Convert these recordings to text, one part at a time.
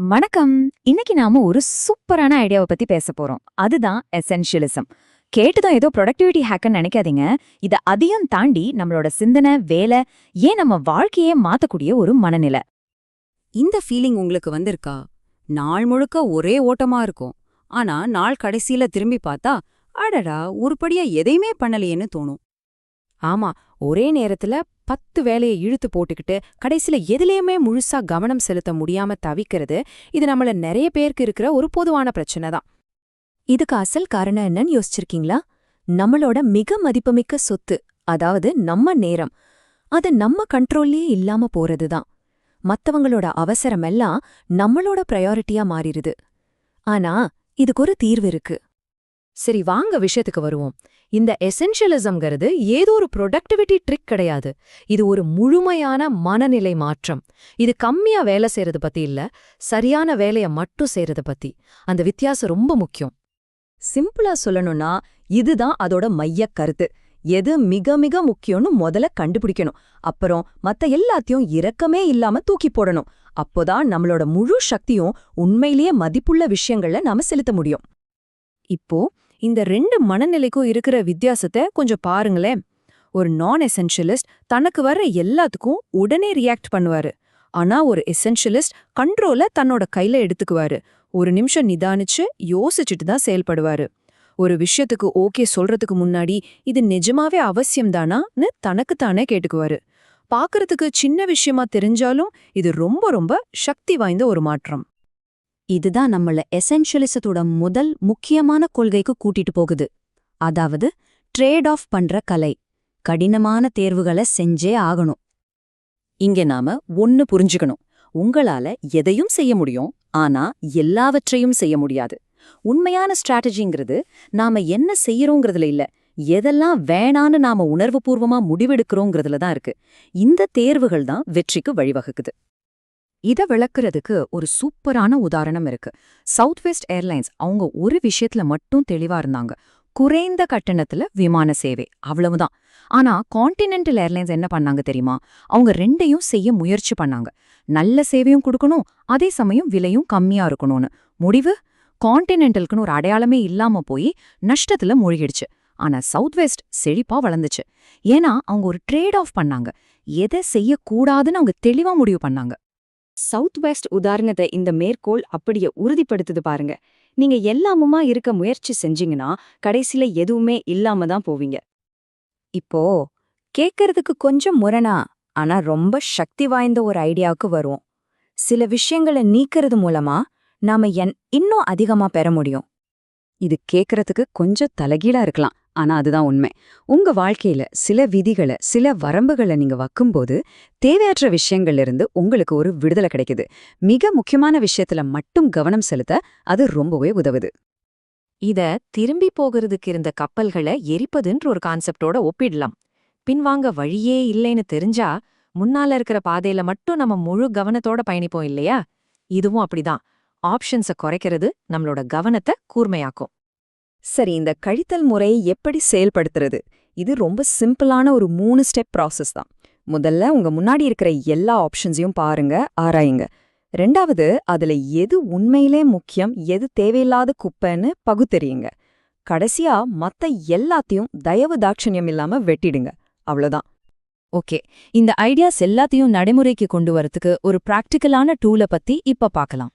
வணக்கம். இன்னைக்கு நாம ஒரு சூப்பரான ஐடியாவை பத்தி பேச போறோம். அதுதான் எசென்ஷியலிசம். கேட்டுதான் ஏதோ ப்ரொடக்டிவிட்டி ஹேக்கன்னு நினைக்காதீங்க. இத அதையும் தாண்டி நம்மளோட சிந்தனை, வேலை, ஏன் நம்ம வாழ்க்கையே மாத்தக்கூடிய ஒரு மனநிலை. இந்த ஃபீலிங் உங்களுக்கு வந்திருக்கா? நாள் முழுக்க ஒரே ஓட்டமா இருக்கும். ஆனா நாள் கடைசியில திரும்பி பார்த்தா, அடடா உருப்படியா எதையுமே பண்ணலையேன்னு தோணும். ஆமா, ஒரே நேரத்துல 10 வேலையை இழுத்து போட்டுக்கிட்டு கடைசியில எதுலயுமே முழுசா கவனம் செலுத்த முடியாம தவிக்கிறது, இது நம்மள நிறைய பேருக்கு இருக்கிற ஒரு பொதுவான பிரச்சனை தான். இதுக்கு அசல் காரணம் என்னன்னு யோசிச்சிருக்கீங்களா? நம்மளோட மிக மதிப்புமிக்க சொத்து, அதாவது நம்ம நேரம், அது நம்ம கண்ட்ரோல்லயே இல்லாம போறதுதான். மத்தவங்களோட அவசரமெல்லாம் நம்மளோட ப்ரையாரிட்டியா மாறிடுது. ஆனா இதுக்கு ஒரு தீர்வு இருக்கு. சரி, வாங்க விஷயத்துக்கு வருவோம். இந்த எசென்ஷியலிசம்ங்கிறது ஏதோ ஒரு ப்ரொடக்டிவிட்டி ட்ரிக் கிடையாது. இது ஒரு முழுமையான மனநிலை மாற்றம். இது கம்மியா வேலை செய்யறது பத்தி இல்ல, சரியான வேலைய மட்டும் செய்யறது பத்தி. அந்த வித்தியாசம் ரொம்ப முக்கியம். சிம்பிளா சொல்லணும்னா இதுதான் அதோட மையக் கருத்து. எது மிக மிக முக்கியம்னு முதல்ல கண்டுபிடிக்கணும். அப்புறம் மத்த எல்லாத்தையும் இரக்கமே இல்லாம தூக்கி போடணும். அப்போதான் நம்மளோட முழு சக்தியும் உண்மையிலேயே மதிப்புள்ள விஷயங்கள்ல நாம செலுத்த முடியும். இப்போ இந்த 2 மனநிலைக்கும் இருக்கிற வித்தியாசத்தை கொஞ்சம் பாருங்களேன். ஒரு நான் எசென்ஷியலிஸ்ட் தனக்கு வர்ற எல்லாத்துக்கும் உடனே ரியாக்ட் பண்ணுவாரு. ஆனா ஒரு எசென்ஷியலிஸ்ட் கண்ட்ரோல தன்னோட கையில எடுத்துக்குவாரு. ஒரு நிமிஷம் நிதானிச்சு யோசிச்சுட்டு தான் செயல்படுவாரு. ஒரு விஷயத்துக்கு ஓகே சொல்றதுக்கு முன்னாடி இது நிஜமாவே அவசியம்தானான்னு தனக்குத்தானே கேட்டுக்குவாரு. பாக்குறதுக்கு சின்ன விஷயமா தெரிஞ்சாலும் இது ரொம்ப ரொம்ப சக்தி வாய்ந்த ஒரு மாற்றம். இதுதான் நம்மள எசென்ஷியலிசத்தோட முதல் முக்கியமான கொள்கைக்கு கூட்டிட்டு போகுது. அதாவது ட்ரேட் ஆஃப் பண்ற கலை. கடினமான தேர்வுகளை செஞ்சே ஆகணும். இங்க நாம ஒன்னு புரிஞ்சுக்கணும். உங்களால எதையும் செய்ய முடியும், ஆனா எல்லாவற்றையும் செய்ய முடியாது. உண்மையான ஸ்ட்ராட்டஜிங்கிறது நாம என்ன செய்யறோங்கிறதுல இல்ல, எதெல்லாம் வேணான்னு நாம உணர்வுபூர்வமா முடிவெடுக்கிறோங்கிறதுல தான் இருக்கு. இந்த தேர்வுகள் தான் வெற்றிக்கு வழிவகுக்குது. இத விளக்குறதுக்கு ஒரு சூப்பரான உதாரணம் இருக்கு. சவுத் வெஸ்ட் ஏர்லைன்ஸ் அவங்க ஒரு விஷயத்துல மட்டும் தெளிவா இருந்தாங்க. குறைந்த கட்டணத்துல விமான சேவை, அவ்வளவுதான். ஆனா கான்டினென்டல் ஏர்லைன்ஸ் என்ன பண்ணாங்க தெரியுமா? அவங்க ரெண்டையும் செய்ய முயற்சி பண்ணாங்க. நல்ல சேவையும் கொடுக்கணும், அதே சமயம் விலையும் கம்மியா இருக்கணும்னு. முடிவு, கான்டினென்டலுக்குன்னு ஒரு அடையாளமே இல்லாம போய் நஷ்டத்துல மூழ்கிடுச்சு. ஆனா சவுத் வெஸ்ட் செழிப்பா வளர்ந்துச்சு. ஏன்னா அவங்க ஒரு ட்ரேட் ஆஃப் பண்ணாங்க. எதை செய்யக்கூடாதுன்னு அவங்க தெளிவா முடிவு பண்ணாங்க. சவுத் வெஸ்ட் உதாரணத்தை இந்த மேற்கோள் அப்படியே உறுதிப்படுத்துது பாருங்க. நீங்க எல்லாமுமா இருக்க முயற்சி செஞ்சீங்கன்னா கடைசியில எதுவுமே இல்லாம தான் போவீங்க. இப்போ கேட்கறதுக்கு கொஞ்சம் முரணா, ஆனா ரொம்ப சக்தி வாய்ந்த ஒரு ஐடியாவுக்கு வருவோம். சில விஷயங்களை நீக்கிறது மூலமா நாம இன்னும் அதிகமா பெற முடியும். இது கேட்கறதுக்கு கொஞ்சம் தலைகீழா இருக்கலாம், ஆனா அதுதான் உண்மை. உங்க வாழ்க்கையில சில விதிகளை, சில வரம்புகளை நீங்க வைக்கும்போது தேவையற்ற விஷயங்கள்ல இருந்து உங்களுக்கு ஒரு விடுதலை கிடைக்குது. மிக முக்கியமான விஷயத்துல மட்டும் கவனம் செலுத்த அது ரொம்பவே உதவுது. இத திரும்பி போகிறதுக்கு இருந்த கப்பல்களை எரிப்பதுன்ற ஒரு கான்செப்டோட ஒப்பிடலாம். பின்வாங்க வழியே இல்லைன்னு தெரிஞ்சா முன்னால இருக்கிற பாதையில மட்டும் நம்ம முழு கவனத்தோட பயணிப்போம் இல்லையா? இதுவும் அப்படிதான். ஆப்ஷன்ஸை குறைக்கிறது நம்மளோட கவனத்தை கூர்மையாக்கும். சரி, இந்த கழித்தல் முறையை எப்படி செயல்படுத்துறது? இது ரொம்ப சிம்பிளான ஒரு 3 ஸ்டெப் ப்ராசஸ் தான். முதல்ல உங்க முன்னாடி இருக்கிற எல்லா ஆப்ஷன்ஸையும் பாருங்க, ஆராயுங்க. ரெண்டாவது, அதுல எது உண்மையிலே முக்கியம், எது தேவையில்லாத குப்பைன்னு பகுத்தறியுங்க. கடைசியா மத்த எல்லாத்தையும் தயவு தாட்சண்யம் இல்லாம வெட்டிடுங்க. அவ்வளவுதான். ஓகே, இந்த ஐடியாஸ் எல்லாத்தையும் நடைமுறைக்கு கொண்டு வரதுக்கு ஒரு பிராக்டிக்கலான டூலை பத்தி இப்ப பார்க்கலாம்.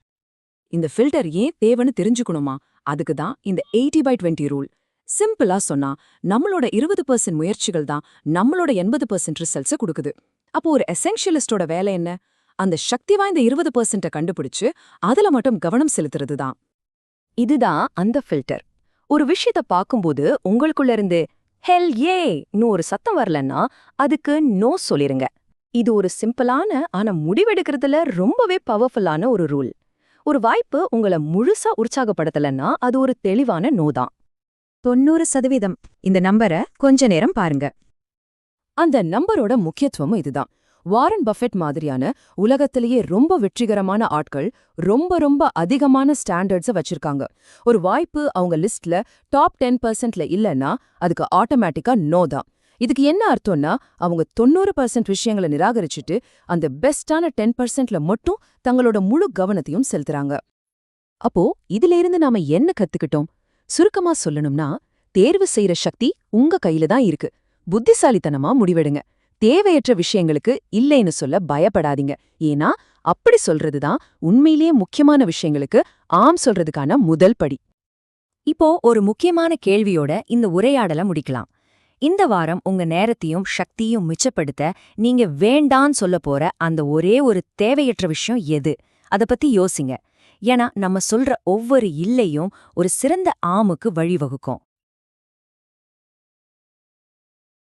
இந்த ஃபில்டர் ஏன் தேவைன்னு தெரிஞ்சுக்கணுமா? அதுக்கு தான் இந்த 80/20 ரூல். சிம்பிளா சொன்னா, நம்மளோட 20% முயற்சிகள் தான் நம்மளோட 80% ரிசல்ட்ஸை கொடுக்குது. அப்போ ஒரு எசென்ஷியலிஸ்டோட வேலை என்ன? அந்த சக்தி வாய்ந்த 20% கண்டுபிடிச்சு அதுல மட்டும் கவனம் செலுத்துறது தான். இதுதான் அந்த ஃபில்டர். ஒரு விஷயத்த பார்க்கும்போது உங்களுக்குள்ள இருந்து ஹெல் ஏன்னு ஒரு சத்தம் வரலன்னா அதுக்கு நோ சொல்லிருங்க. இது ஒரு சிம்பிளான ஆனா முடிவெடுக்கிறதுல ரொம்பவே பவர்ஃபுல்லான ஒரு ரூல். ஒரு வாய்ப்பு உங்களை முழுசா உற்சாகப்படுத்தலன்னா அது ஒரு தெளிவான நோ தான். 90% இந்த நம்பரை கொஞ்ச நேரம் பாருங்க. அந்த நம்பரோட முக்கியத்துவமும் இதுதான். வாரன் பஃபெட் மாதிரியான உலகத்திலேயே ரொம்ப வெற்றிகரமான ஆட்கள் ரொம்ப ரொம்ப அதிகமான ஸ்டாண்டர்ட்ஸை வச்சிருக்காங்க. ஒரு வாய்ப்பு அவங்க லிஸ்ட்ல டாப் 10%ல இல்லைன்னா அதுக்கு ஆட்டோமேட்டிக்கா நோ தான். இதுக்கு என்ன அர்த்தம்னா அவங்க 90% விஷயங்களை நிராகரிச்சுட்டு அந்த பெஸ்டான 10%ல மட்டும் தங்களோட முழு கவனத்தையும் செலுத்துறாங்க. அப்போ இதிலிருந்து நாம என்ன கத்துக்கிட்டோம்? சுருக்கமா சொல்லணும்னா, தேர்வு செய்யற சக்தி உங்க கையில தான் இருக்கு. புத்திசாலித்தனமா முடிவெடுங்க. தேவையற்ற விஷயங்களுக்கு இல்லைன்னு சொல்ல பயப்படாதீங்க. ஏன்னா அப்படி சொல்றதுதான் உண்மையிலேயே முக்கியமான விஷயங்களுக்கு ஆம் சொல்றதுக்கான முதல் படி. இப்போ ஒரு முக்கியமான கேள்வியோட இந்த உரையாடலை முடிக்கலாம். இந்த வாரம் உங்க நேரத்தையும் சக்தியும் மிச்சப்படுத்த நீங்க வேண்டான்னு சொல்ல போற அந்த ஒரே ஒரு தேவையற்ற விஷயம் எது? அத பத்தி யோசிங்க. ஏன்னா நம்ம சொல்ற ஒவ்வொரு இல்லையும் ஒரு சிறந்த ஆமுக்கு வழிவகுக்கும்.